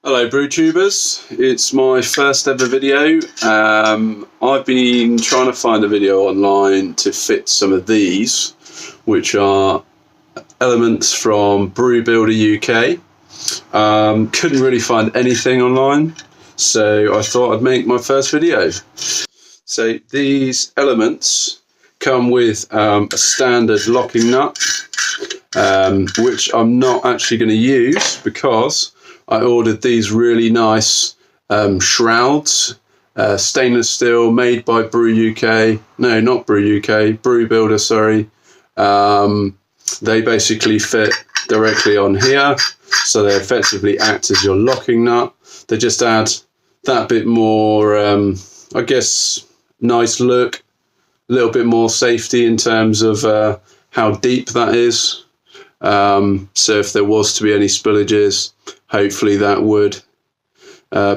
Hello brew tubers, it's my first ever video. I've been trying to find a video online to fit some of these, which are elements from Brew Builder UK. Couldn't really find anything online, so I thought I'd make my first video. So these elements come with a standard locking nut, which I'm not actually going to use because I ordered these really nice shrouds, stainless steel, made by Brew UK. No, not Brew UK, Brew Builder, sorry. They basically fit directly on here, so they effectively act as your locking nut. They just add that bit more, I guess, nice look, a little bit more safety in terms of how deep that is. So if there was to be any spillages, hopefully that would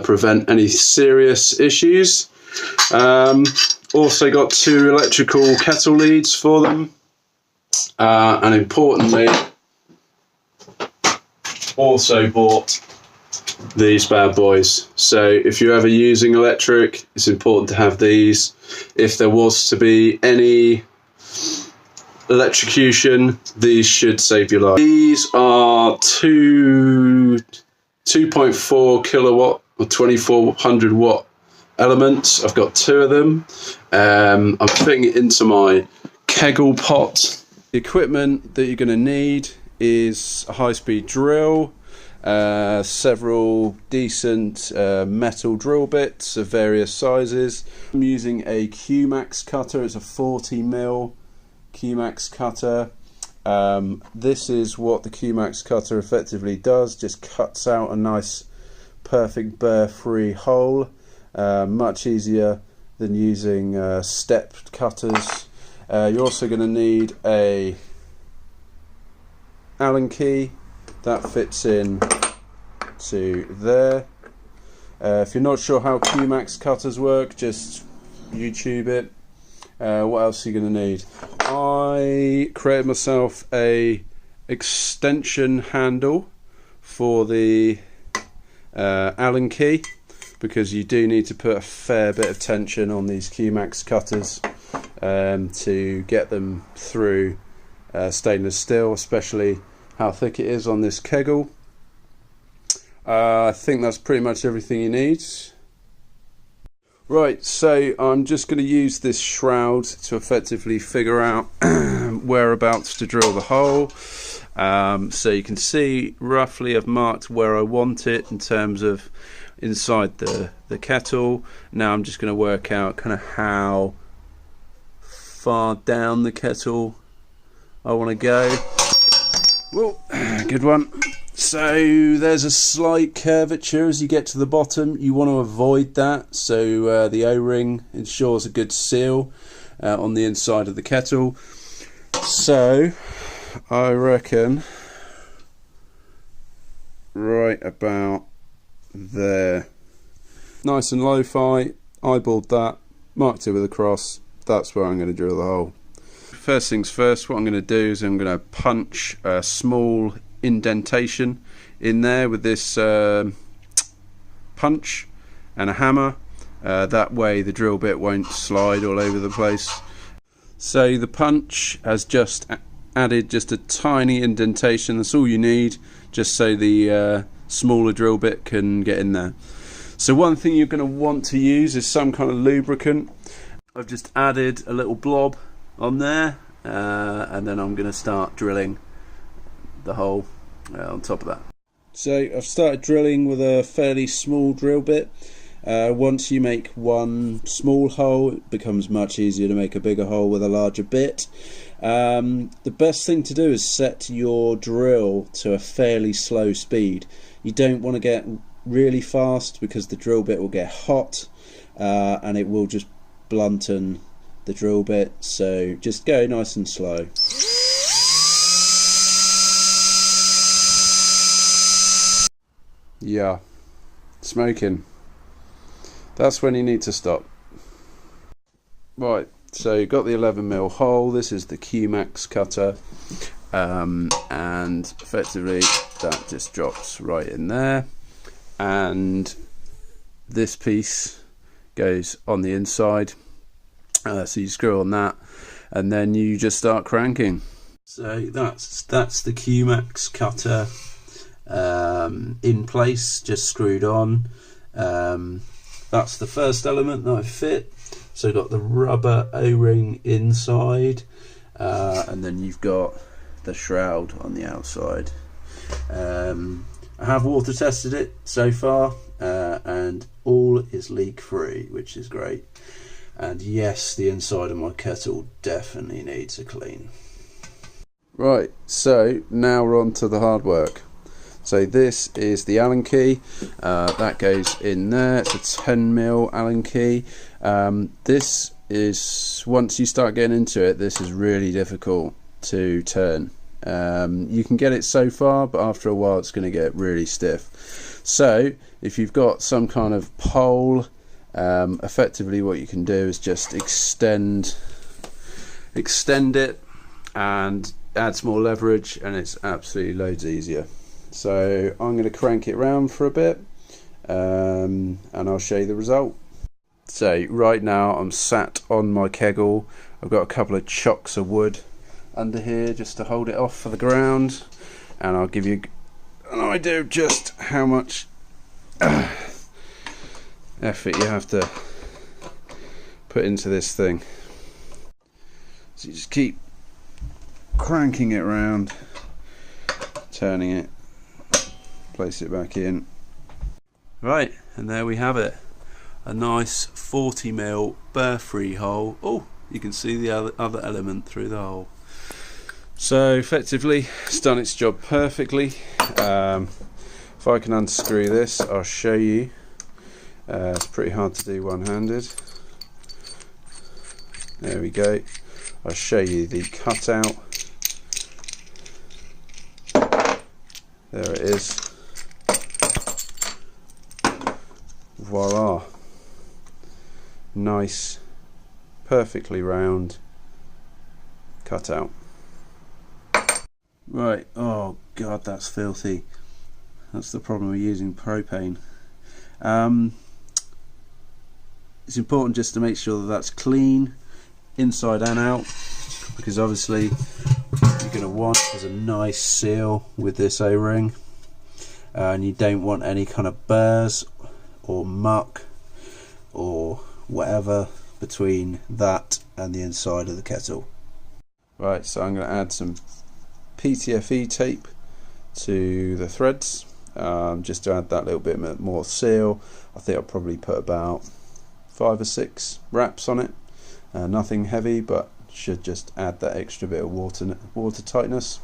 prevent any serious issues. Also got 2 electrical kettle leads for them, and importantly also bought these bad boys. So if you're ever using electric, it's important to have these. If there was to be any electrocution, these should save your life. These are 2.4 kilowatt or 2400 watt elements. I've got 2 of them. I'm fitting it into my keggle pot. The equipment that you're going to need is a high-speed drill, several decent metal drill bits of various sizes. I'm using a Q-Max cutter. It's a 40mm Q-Max cutter. This is what the Q-Max cutter effectively does, just cuts out a nice perfect burr-free hole, much easier than using stepped cutters. You're also going to need a Allen key that fits in to there. If you're not sure how Q-Max cutters work, just YouTube it. What else are you going to need? I created myself a extension handle for the Allen key, because you do need to put a fair bit of tension on these Q-Max cutters to get them through stainless steel, especially how thick it is on this keggle. I think that's pretty much everything you need. Right, so I'm just going to use this shroud to effectively figure out whereabouts to drill the hole. So you can see roughly I've marked where I want it in terms of inside the kettle. Now I'm just going to work out kind of how far down the kettle I want to go. Whoa, good one. So there's a slight curvature as you get to the bottom. You want to avoid that, so the O-ring ensures a good seal on the inside of the kettle. So I reckon right about there. Nice and lo-fi, eyeballed that, marked it with a cross. That's where I'm going to drill the hole. First things first, what I'm going to do is I'm going to punch a small indentation in there with this punch and a hammer. That way the drill bit won't slide all over the place. So the punch has just added just a tiny indentation. That's all you need, just so the smaller drill bit can get in there. So one thing you're going to want to use is some kind of lubricant. I've just added a little blob on there, and then I'm going to start drilling the hole on top of that. So I've started drilling with a fairly small drill bit. Once you make one small hole, it becomes much easier to make a bigger hole with a larger bit. The best thing to do is set your drill to a fairly slow speed. You don't want to get really fast because the drill bit will get hot and it will just blunten the drill bit, so just go nice and slow. Yeah, smoking. That's when you need to stop. Right, so you've got the 11mm hole. This is the Q-Max cutter, and effectively that just drops right in there. and this piece goes on the inside. So you screw on that, and then you just start cranking. So that's the QMax cutter in place, just screwed on. That's the first element that I fit. So you've got the rubber O-ring inside, and then you've got the shroud on the outside. I have water tested it so far, and all is leak free, which is great. And yes, the inside of my kettle definitely needs a clean. Right, so now we're on to the hard work. So this is the Allen key, that goes in there. It's a 10mm Allen key. This is, once you start getting into it, this is really difficult to turn. You can get it so far, but after a while it's going to get really stiff. So if you've got some kind of pole, effectively what you can do is just extend it and add some more leverage, and it's absolutely loads easier. So I'm going to crank it round for a bit, and I'll show you the result. So right now I'm sat on my keggle. I've got a couple of chocks of wood under here just to hold it off for the ground, and I'll give you an idea of just how much effort you have to put into this thing. So you just keep cranking it round, turning it, place it back in. Right, and there we have it, a nice 40mm burr-free hole. Oh, you can see the other element through the hole. So effectively it's done its job perfectly. If I can unscrew this, I'll show you. It's pretty hard to do one-handed. There we go. I'll show you the cutout. There it is. Voila. Nice, perfectly round cutout. Right, oh god, that's filthy. That's the problem with using propane. It's important just to make sure that that's clean inside and out, because obviously you're going to want is a nice seal with this O-ring, and you don't want any kind of burrs or muck or whatever between that and the inside of the kettle. Right, so I'm going to add some PTFE tape to the threads, just to add that little bit more seal. I think I'll probably put about 5 or 6 wraps on it. Nothing heavy, but should just add that extra bit of water tightness.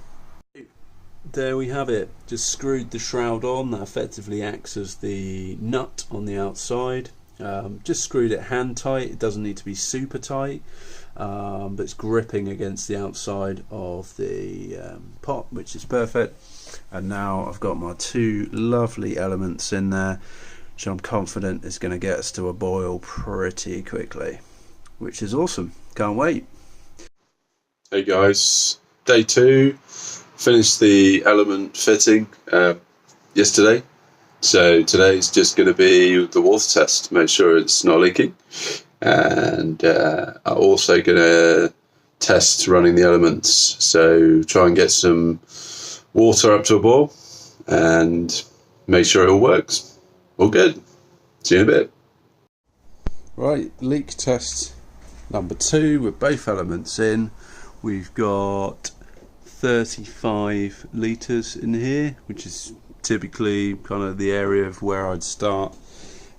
There we have it. Just screwed the shroud on. That effectively acts as the nut on the outside. Just screwed it hand tight. It doesn't need to be super tight, but it's gripping against the outside of the pot, which is perfect. And now I've got my 2 lovely elements in there, which I'm confident is going to get us to a boil pretty quickly, which is awesome. Can't wait. Hey guys, day 2. Finished the element fitting yesterday, so today's just going to be the water test, make sure it's not leaking, and I'm also going to test running the elements, so try and get some water up to a boil and make sure it all works. All good. See you in a bit. Right, leak test number 2 with both elements in. We've got 35 litres in here, which is typically kind of the area of where I'd start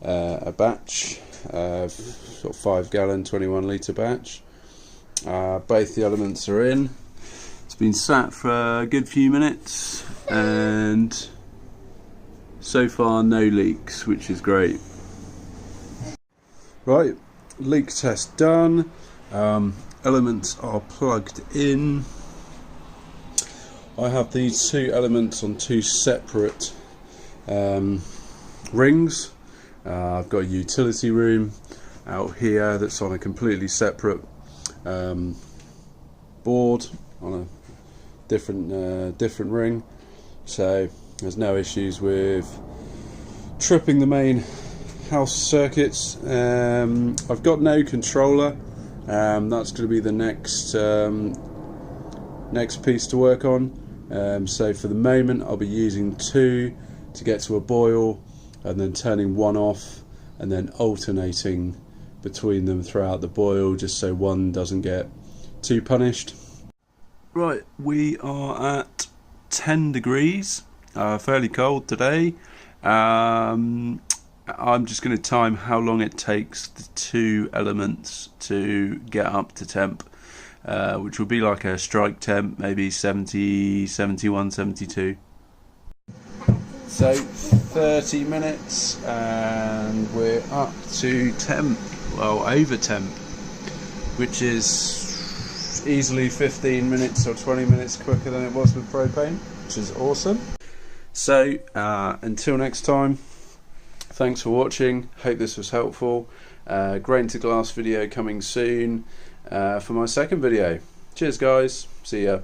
a batch, sort of 5 gallon 21 litre batch. Both the elements are in. It's been sat for a good few minutes, and so far no leaks, which is great. Right, leak test done. Elements are plugged in. I have these 2 elements on 2 separate rings. I've got a utility room out here that's on a completely separate board on a different ring, so there's no issues with tripping the main house circuits. I've got no controller. That's going to be the next piece to work on. So for the moment I'll be using 2 to get to a boil, and then turning 1 off, and then alternating between them throughout the boil, just so one doesn't get too punished. Right, we are at 10 degrees, fairly cold today. I'm just going to time how long it takes the 2 elements to get up to temp, which will be like a strike temp, maybe 70, 71, 72. So 30 minutes and we're up to temp, well, over temp, which is easily 15 minutes or 20 minutes quicker than it was with propane, which is awesome. So until next time, thanks for watching, hope this was helpful. Grain to glass video coming soon for my second video. Cheers guys, see ya.